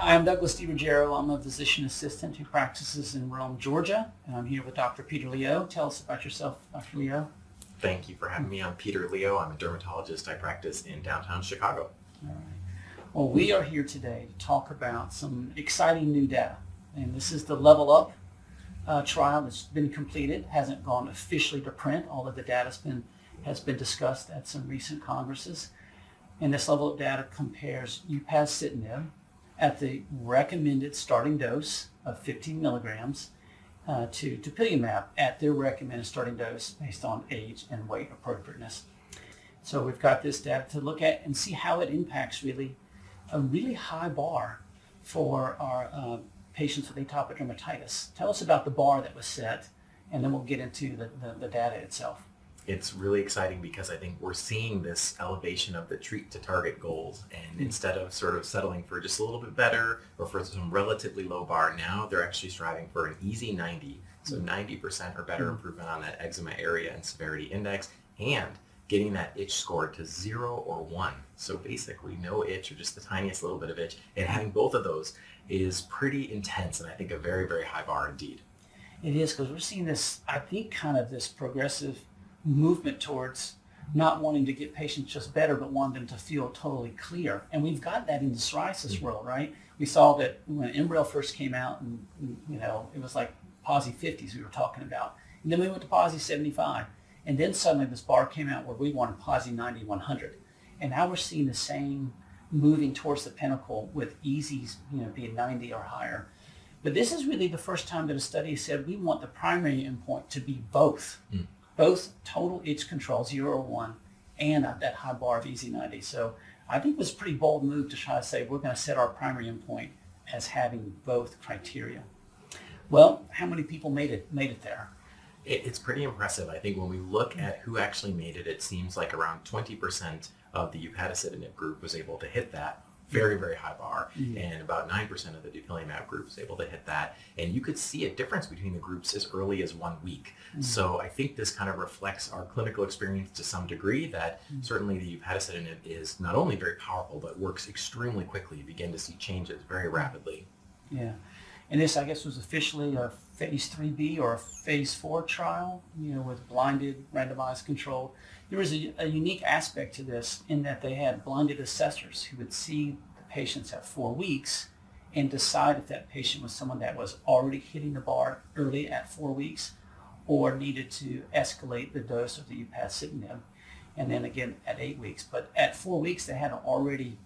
I'm Douglas DiRuggiero. I'm a physician assistant who practices in Rome, Georgia, and I'm here with Dr. Peter Leo. Tell us about yourself, Dr. Leo. Thank you for having me. I'm Peter Leo. I'm a dermatologist. I practice in downtown Chicago. All right. Well, we are here today to talk about some exciting new data, and this is the Level Up trial that's been completed. Hasn't gone officially to print, although the data has been discussed at some recent congresses. And this Level Up data compares upadacitinib at the recommended starting dose of 15 milligrams to dupilumab at their recommended starting dose based on age and weight appropriateness. So we've got this data to look at and see how it impacts a really high bar for our patients with atopic dermatitis. Tell us about the bar that was set, and then we'll get into the data itself. It's really exciting because I think we're seeing this elevation of the treat to target goals, and instead of sort of settling for just a little bit better or for some relatively low bar, now they're actually striving for an easy 90, so 90% or better improvement on that eczema area and severity index, and getting that itch score to 0 or 1. So basically no itch or just the tiniest little bit of itch, and having both of those is pretty intense, and I think a very, very high bar indeed. It is, because we're seeing this, I think, kind of this progressive movement towards not wanting to get patients just better, but wanting them to feel totally clear. And we've got that in the psoriasis world, right? We saw that when Enbrel first came out, and it was like PASI 50s we were talking about. And then we went to PASI 75. And then suddenly this bar came out where we wanted PASI 90, 100. And now we're seeing the same moving towards the pinnacle with EASIs, being 90 or higher. But this is really the first time that a study said we want the primary endpoint to be both total itch control, 0 or 1, and at that high bar of EASI 90. So I think it was a pretty bold move to try to say we're going to set our primary endpoint as having both criteria. Well, how many people made it there? It's pretty impressive. I think when we look at who actually made it, it seems like around 20% of the upadacitinib group was able to hit that very, very high bar, and about 9% of the dupilumab group was able to hit that. And you could see a difference between the groups as early as 1 week. So I think this kind of reflects our clinical experience to some degree, that certainly the upadacitinib is not only very powerful, but works extremely quickly. You begin to see changes very rapidly. Yeah. And this, I guess, was officially a phase 3B or a phase 4 trial, with blinded, randomized controlled. There was a unique aspect to this in that they had blinded assessors who would see the patients at 4 weeks and decide if that patient was someone that was already hitting the bar early at 4 weeks or needed to escalate the dose of the upadacitinib, and then again at 8 weeks. But at 4 weeks, they had to already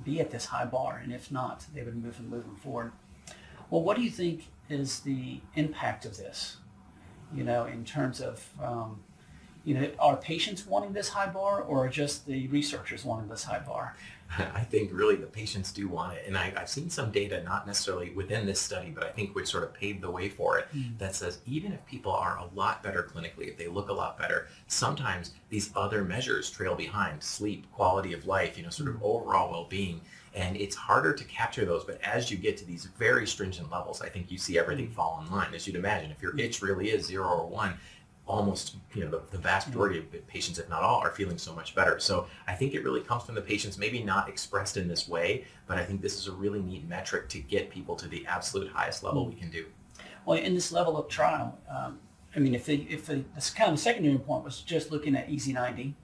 be at this high bar, and if not, they would move them forward. Well, what do you think is the impact of this, in terms of, are patients wanting this high bar, or just the researchers wanting this high bar? I think really the patients do want it. And I've seen some data, not necessarily within this study, but I think which sort of paved the way for it, that says even if people are a lot better clinically, if they look a lot better, sometimes these other measures trail behind: sleep, quality of life, sort of overall well-being. And it's harder to capture those, but as you get to these very stringent levels, I think you see everything fall in line. As you'd imagine, if your itch really is 0 or 1, almost, the vast majority of patients, if not all, are feeling so much better. So I think it really comes from the patients, maybe not expressed in this way, but I think this is a really neat metric to get people to the absolute highest level we can do. Well, in this Level Up trial, if this kind of the secondary endpoint was just looking at EASI 90,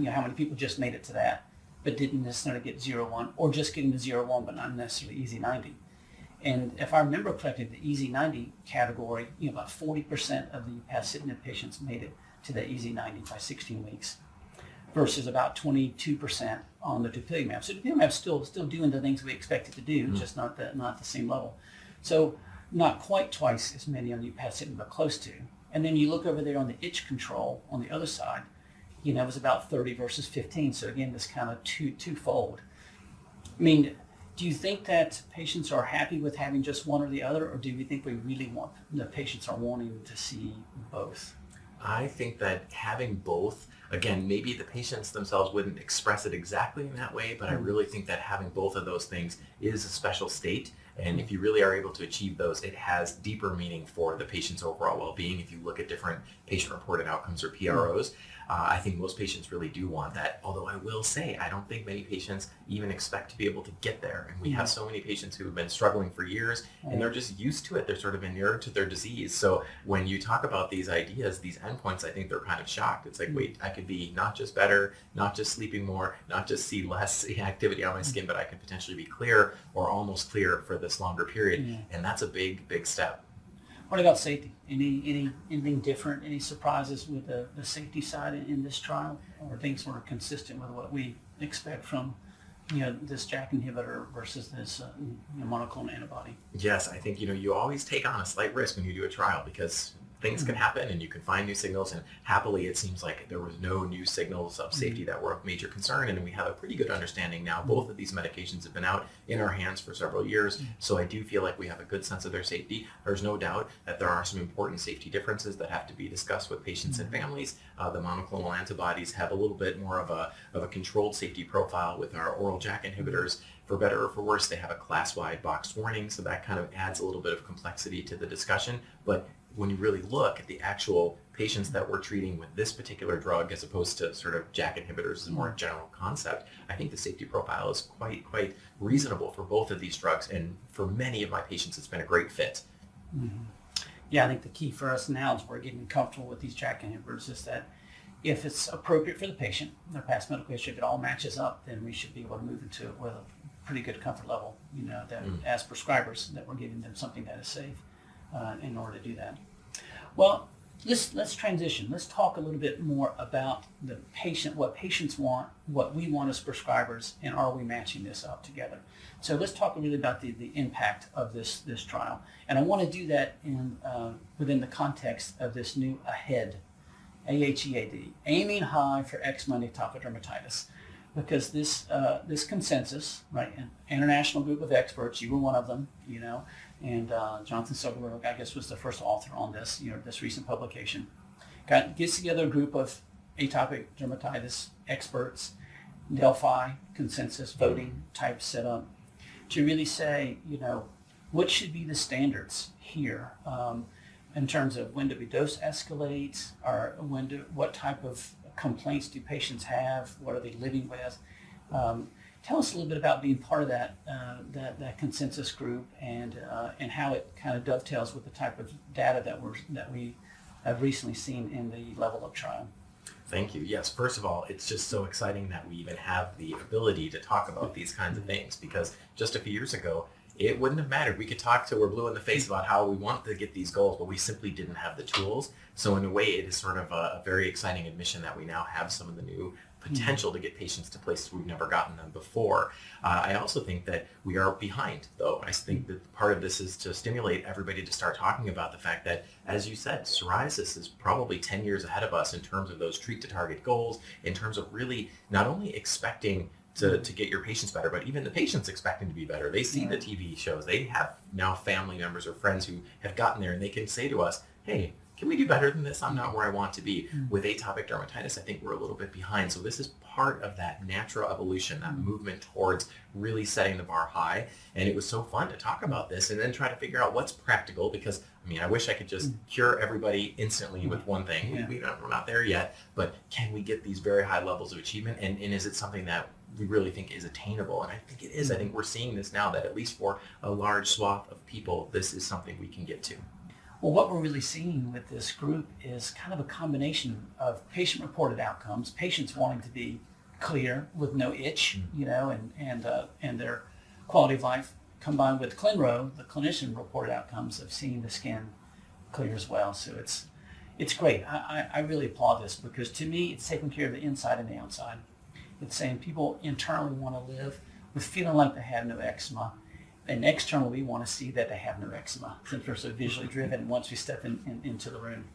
how many people just made it to that, but didn't necessarily get 0-1, or just getting to 0-1, but not necessarily EASI 90. And if I remember correctly, the EASI 90 category, about 40% of the upadacitinib patients made it to the EASI 90 by 16 weeks, versus about 22% on the dupilumab. So dupilumab is still doing the things we expect it to do, just not the same level. So not quite twice as many on the upadacitinib, but close to. And then you look over there on the itch control on the other side, it was about 30 versus 15. So again, this kind of twofold. Do you think that patients are happy with having just one or the other, or do we think the patients are wanting to see both? I think that having both, again, maybe the patients themselves wouldn't express it exactly in that way, but I really think that having both of those things is a special state. And if you really are able to achieve those, it has deeper meaning for the patient's overall well-being. If you look at different patient-reported outcomes or PROs, I think most patients really do want that. Although I will say, I don't think many patients even expect to be able to get there. And we have so many patients who have been struggling for years and they're just used to it. They're sort of inured to their disease. So when you talk about these ideas, these endpoints, I think they're kind of shocked. It's like, wait, I could be not just better, not just sleeping more, not just see less activity on my skin, but I could potentially be clear or almost clear for this longer period. And that's a big, big step. What about safety? Anything different? Any surprises with the safety side in this trial, or are things sort of consistent with what we expect from this JAK inhibitor versus this monoclonal antibody? Yes, I think you always take on a slight risk when you do a trial because things can happen and you can find new signals, and happily it seems like there was no new signals of safety that were of major concern, and we have a pretty good understanding now. Both of these medications have been out in our hands for several years, so I do feel like we have a good sense of their safety. There's no doubt that there are some important safety differences that have to be discussed with patients and families. The monoclonal antibodies have a little bit more of a controlled safety profile with our oral JAK inhibitors. For better or for worse, they have a class-wide boxed warning, so that kind of adds a little bit of complexity to the discussion. But when you really look at the actual patients that we're treating with this particular drug, as opposed to sort of JAK inhibitors as a more general concept, I think the safety profile is quite reasonable for both of these drugs. And for many of my patients, it's been a great fit. Yeah, I think the key for us now is we're getting comfortable with these JAK inhibitors is that if it's appropriate for the patient, their past medical history, if it all matches up, then we should be able to move into it with a pretty good comfort level, that as prescribers, that we're giving them something that is safe in order to do that. Well, let's transition. Let's talk a little bit more about the patient, what patients want, what we want as prescribers, and are we matching this up together? So let's talk really about the impact of this trial. And I want to do that within the context of this new AHEAD, AHEAD, aiming high for eczema and atopic dermatitis. Because this consensus, right, an international group of experts, you were one of them, and Jonathan Silverberg, I guess, was the first author on this, this recent publication. Gets together a group of atopic dermatitis experts, Delphi consensus voting type setup, to really say, what should be the standards here in terms of when do we dose escalate, or what type of complaints do patients have? What are they living with? Tell us a little bit about being part of that consensus group and how it kind of dovetails with the type of data that we have recently seen in the Level Up trial. Thank you. Yes, first of all, it's just so exciting that we even have the ability to talk about these kinds of things, because just a few years ago, it wouldn't have mattered. We could talk till we're blue in the face about how we want to get these goals, but we simply didn't have the tools. So in a way, it is sort of a very exciting admission that we now have some of the new potential to get patients to places we've never gotten them before. I also think that we are behind, though. I think that part of this is to stimulate everybody to start talking about the fact that, as you said, psoriasis is probably 10 years ahead of us in terms of those treat to target goals, in terms of really not only expecting to get your patients better, but even the patients expecting to be better. They see the TV shows. They have now family members or friends who have gotten there, and they can say to us, hey, can we do better than this? I'm not where I want to be. With atopic dermatitis, I think we're a little bit behind. So this is part of that natural evolution, that movement towards really setting the bar high. And it was so fun to talk about this and then try to figure out what's practical, because I wish I could just cure everybody instantly with one thing. We're not there yet, but can we get these very high levels of achievement? And is it something that we really think is attainable? And I think it is. I think we're seeing this now, that at least for a large swath of people, this is something we can get to. Well, what we're really seeing with this group is kind of a combination of patient-reported outcomes, patients wanting to be clear with no itch, and their quality of life, combined with ClinRo, the clinician-reported outcomes of seeing the skin clear as well. So it's great. I really applaud this, because to me, it's taking care of the inside and the outside. It's saying people internally want to live with feeling like they have no eczema. And externally, we want to see that they have no eczema, since we're so visually driven once we step into the room.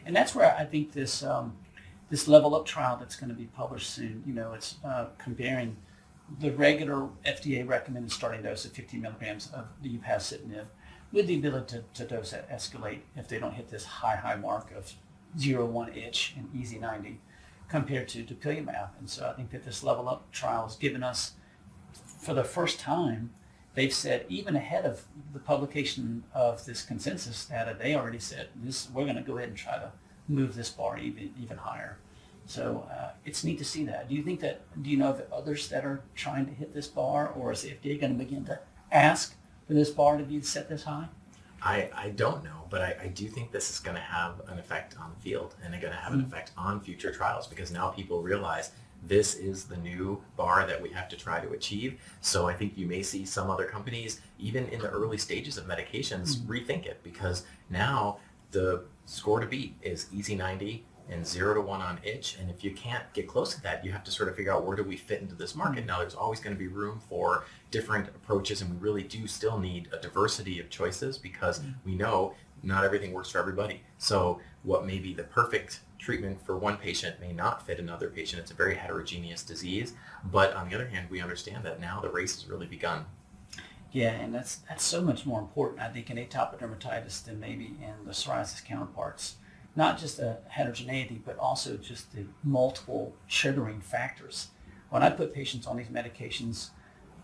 And that's where I think this Level Up trial that's going to be published soon, it's comparing the regular FDA recommended starting dose of 50 milligrams of the upadacitinib with the ability to dose escalate if they don't hit this high mark of 0-1 itch and easy 90 compared to dupilumab. And so I think that this Level Up trial has given us, for the first time, they've said, even ahead of the publication of this consensus data, they already said, we're going to go ahead and try to move this bar even higher. So it's neat to see that. Do you know of others that are trying to hit this bar, or is the FDA going to begin to ask for this bar to be set this high? I don't know, but I do think this is going to have an effect on the field, and it's going to have an effect on future trials, because now people realize this is the new bar that we have to try to achieve. So I think you may see some other companies, even in the early stages of medications, rethink it, because now the score to beat is EASI 90 and 0 to 1 on itch. And if you can't get close to that, you have to sort of figure out, where do we fit into this market? Now, there's always going to be room for different approaches, and we really do still need a diversity of choices, because we know not everything works for everybody. So what may be the perfect treatment for one patient may not fit another patient. It's a very heterogeneous disease. But on the other hand, we understand that now the race has really begun. Yeah, and that's so much more important, I think, in atopic dermatitis than maybe in the psoriasis counterparts. Not just the heterogeneity, but also just the multiple triggering factors. When I put patients on these medications,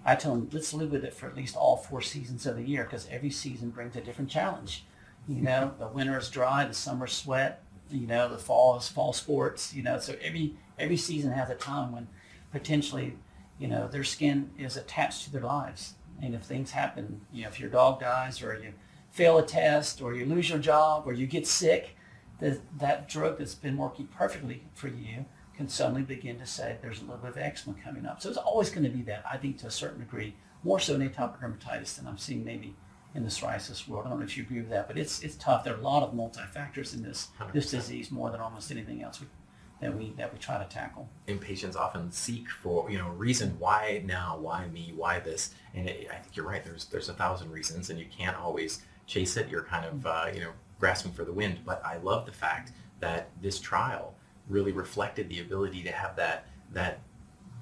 I tell them, let's live with it for at least all 4 seasons of the year, because every season brings a different challenge. The winter is dry, the summer is sweat, the fall is fall sports, so every season has a time when potentially, their skin is attached to their lives. And if things happen, if your dog dies, or you fail a test, or you lose your job, or you get sick, that drug that's been working perfectly for you can suddenly begin to say there's a little bit of eczema coming up. So it's always going to be that, I think, to a certain degree, more so in atopic dermatitis than I'm seeing maybe in the psoriasis world. I don't know if you agree with that, but it's tough. There are a lot of multi-factors in this 100%. disease, more than almost anything else that we try to tackle. And patients often seek for, reason, why now, why me, why this? And I think you're right. There's 1,000 reasons, and you can't always chase it. You're kind of, grasping for the wind. But I love the fact that this trial really reflected the ability to have that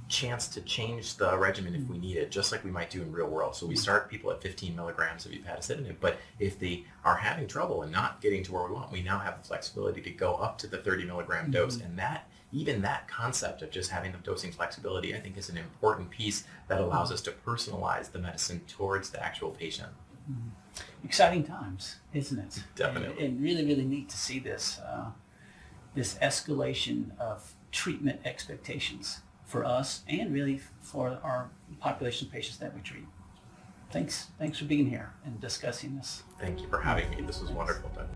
chance to change the regimen if we need it, just like we might do in real world. So we start people at 15 milligrams of upadacitinib, but if they are having trouble and not getting to where we want, we now have the flexibility to go up to the 30 milligram dose. And even that concept of just having the dosing flexibility, I think, is an important piece that allows us to personalize the medicine towards the actual patient. Exciting times, isn't it? Definitely. And really, really neat to see this escalation of treatment expectations for us, and really for our population of patients that we treat. Thanks for being here and discussing this. Thank you for having me. This was wonderful, Doug.